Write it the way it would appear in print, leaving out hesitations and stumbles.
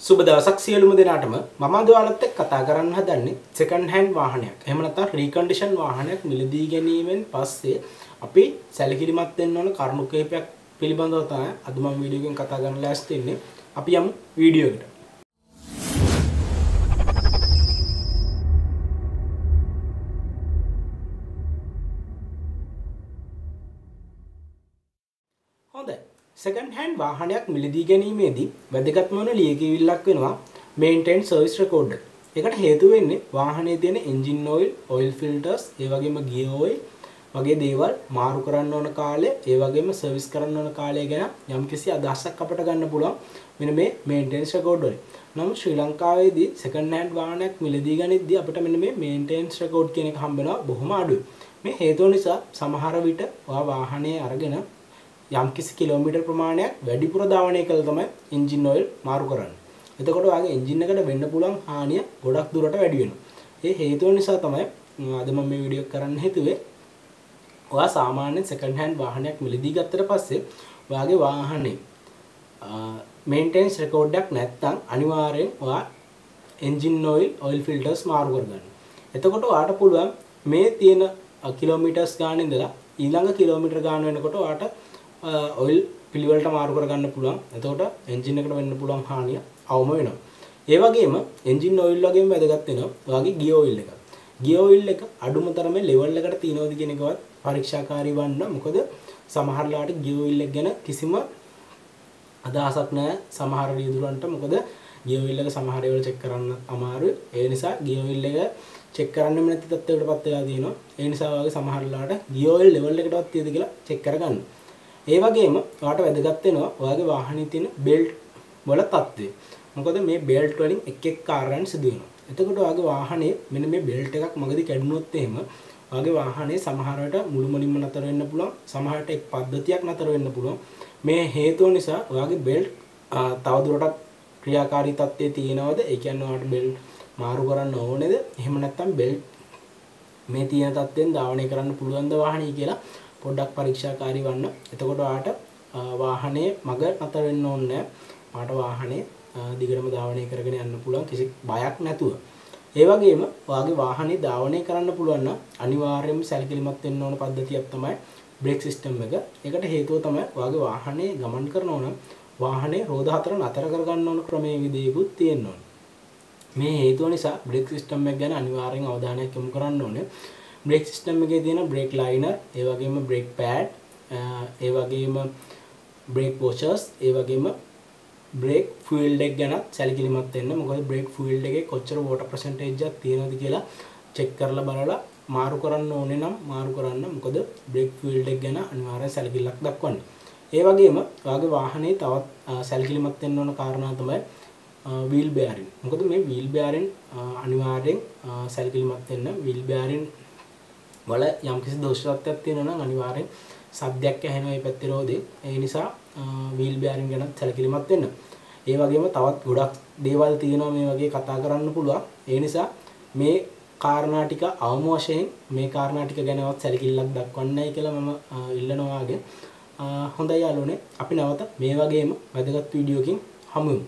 සුබ දවසක් සියලුම දෙනාටම මම අද ඔයාලත් එක්ක කතා කරන්න හදන්නේ සෙකන්ඩ් හෑන්ඩ් වාහනයක්. එහෙම නැත්නම් රීකන්ඩිෂන් වාහනයක් මිලදී ගැනීමෙන් පස්සේ අපි සැලකිලිමත් වෙන්න ඕන කරුණු කිහිපයක් පිළිබඳව තමයි අද මම වීඩියෝ එකෙන් කතා කරන්න ලෑස්ති වෙන්නේ. අපි යමු වීඩියෝ එකට. හොඳයි. සෙකන්ඩ් හෑන්ඩ් වාහනයක් මිලදී ගැනීමේදී වැදගත්ම වන ලියකියවිල්ලක් වෙනවා මේන්ටේන් සර්විස් රෙකෝඩ් එක. ඒකට හේතු වෙන්නේ වාහනේ තියෙන එන්ජින් ඔයිල්, ඔයිල් ෆිල්ටර්ස්, ඒ වගේම ගියර් ඔයිල් වගේ දේවල් මාරු කරන්න ඕන කාලය, ඒ වගේම සර්විස් කරන්න ඕන කාලය ගැන යම්කිසි අදහසක් අපට ගන්න පුළුවන් මෙන්න මේ මේන්ටේන්ස් රෙකෝඩ් වලින්. නමුත් ශ්‍රී ලංකාවේදී සෙකන්ඩ් හෑන්ඩ් වාහනයක් මිලදී ගනිද්දී අපිට මෙන්න මේ මේන්ටේන්ස් රෙකෝඩ් කියන එක හම්බ වෙනවා බොහොම අඩුයි. මේ හේතුව නිසා සමහර විට ඔයා වාහනේ අරගෙන යම්කිසි කිලෝමීටර් ප්‍රමාණයක් වැඩිපුර ධාවනය කළා තමයි එන්ජින් ඔයිල් මාරු කරන්නේ. එතකොට ඔයාගේ එන්ජින් එකට වෙන්න පුළුවන් හානිය ගොඩක් දුරට වැඩි වෙනවා. ඒ හේතුව නිසා තමයි අද මම මේ වීඩියෝ කරන්න හිතුවේ. ඔයා සාමාන්‍යයෙන් සෙකන්ඩ් හෑන්ඩ් වාහනයක් මිලදී ගත්තට පස්සේ ඔයාගේ වාහනේ මේන්ටේන්ස් රෙකෝඩ් එකක් නැත්නම් අනිවාර්යෙන් ඔයා එන්ජින් ඔයිල්, ඔයිල් ෆිල්ටර්ස් මාරු කරගන්න. එතකොට ඔයාට පුළුවන් මේ තියෙන කිලෝමීටර්ස් ගාන ඉඳලා ඊළඟ කිලෝමීටර් ගාන වෙනකොට ඔයාට ඔයිල් පිළිවෙලට මාරු කරගන්න පුළුවන්. එතකොට එන්ජින් එකට වෙන්න පුළුවන් හානිය අවම වෙනවා. ඒ වගේම එන්ජින් ඔයිල් වගේම වැදගත් වෙනවා ඔයාගේ ගියර් ඔයිල් එක. ගියර් ඔයිල් එක අඩුම තරමේ ලෙවල් එකට තියනවද කියන එකවත් පරීක්ෂාකාරී වන්න. මොකද සමහරලාට ගියර් ඔයිල් එක ගැන කිසිම අදහසක් නැහැ සමහර රියදුරන්ට. මොකද ගියර් ඔයිල් එක සමහර ඒවා චෙක් කරන්න අමාරුයි. ඒ නිසා ගියර් ඔයිල් එක චෙක් කරන්නෙම නැති තත්ත්වයකටපත් වෙලා තියෙනවා. ඒ නිසා ඔයාගේ සමහරලාට ගියර් ඔයිල් ලෙවල් එකටවත් තියද කියලා චෙක් කරගන්න. ඒ වගේම ඔයාට වැදගත් වෙනවා ඔයාගේ වාහනේ තියෙන බෙල්ට් වල තත්ත්වය. මොකද මේ බෙල්ට් වලින් එක් එක් කාර්යයන් සිදු වෙනවා. එතකොට ඔයාගේ වාහනේ මෙන්න මේ බෙල්ට් එකක් මගදී කැඩුනොත් එහෙම ඔයාගේ වාහනේ සමහර විට මුළුමනින්ම නතර වෙන්න පුළුවන්. සමහර විට එක් පද්ධතියක් නතර වෙන්න පුළුවන්. මේ හේතුව නිසා ඔයාගේ බෙල්ට් තවදුරටත් ක්‍රියාකාරී තත්ත්වයේ තියෙනවද? ඒ කියන්නේ ඔයාට බෙල්ට් මාරු කරන්න ඕනේද? එහෙම නැත්නම් බෙල්ට් මේ තියෙන තත්ත්වෙන් ධාවනය කරන්න පුළුවන්ද වාහනේ කියලා පොඩ්ඩක් පරීක්ෂාකාරී වන්න. එතකොට ඔයාට වාහනේ මග නතර වෙන්න ඕනේ නැහැ. ඔයාට වාහනේ දිගටම ධාවනය කරගෙන යන්න පුළුවන් කිසි බයක් නැතුව. ඒ වගේම ඔයාගේ වාහනේ ධාවනය කරන්න පුළුවන් නම් අනිවාර්යයෙන්ම සැලකිලිමත් වෙන්න ඕන පද්ධතියක් තමයි බ්‍රේක් සිස්ටම් එක. ඒකට හේතුව තමයි ඔයාගේ වාහනේ ගමන් කරනවා නම් වාහනේ රෝද හතර නතර කරගන්න ඕන ක්‍රමයේ විදියකුත් තියෙන්න ඕනේ. මේ හේතුව නිසා බ්‍රේක් සිස්ටම් එක ගැන අනිවාර්යෙන් අවධානයක් යොමු කරන්න ඕනේ. බ්‍රේක් සිස්ටම් එකේ තියෙන බ්‍රේක් ලයිනර්, ඒ වගේම බ්‍රේක් පෑඩ්, ඒ වගේම බ්‍රේක් වොෂර්ස්, ඒ වගේම බ්‍රේක් ෆුයිල් එක ගැන සැලකිලිමත් වෙන්න. මොකද බ්‍රේක් ෆුයිල් එකේ කොච්චර වෝටර් පර්සන්ටේජ් එකක් තියෙනවද කියලා චෙක් කරලා බලලා මාරු කරන්න ඕනේ නම් මාරු කරන්න. මොකද බ්‍රේක් ෆුයිල් එක ගැන අනිවාර්යෙන් සැලකිල්ලක් දක්වන්න. ඒ වගේම ඔයාගේ වාහනේ තවත් සැලකිලිමත් වෙන්න ඕන කාරණා තමයි වීල් බෙයාරින්. මොකද මේ වීල් බෙයාරින් අනිවාර්යෙන් සැලකිලිමත් වෙන්න. වීල් බෙයාරින් වල යම්කිසි දෝෂාත්මකයක් තියෙනවා නම් අනිවාර්යෙන් සද්දයක් ඇහෙනවා මේ පැත්තේ රෝදේ. ඒ නිසා වීල් බෙයාරින් ගැන සැලකිලිමත් වෙන්න. ඒ වගේම තවත් ගොඩක් දේවල් තියෙනවා මේ වගේ කතා කරන්න පුළුවන්. ඒ නිසා මේ කාරණා ටික අවම වශයෙන් මේ කාරණා ටික ගැනවත් සැලකිල්ලක් දක්වන්නයි කියලා මම ඉල්ලනවා වගේ. හොඳයි යාළුවනේ, අපි නැවත මේ වගේම වැදගත් වීඩියෝකින් හමු වෙමු.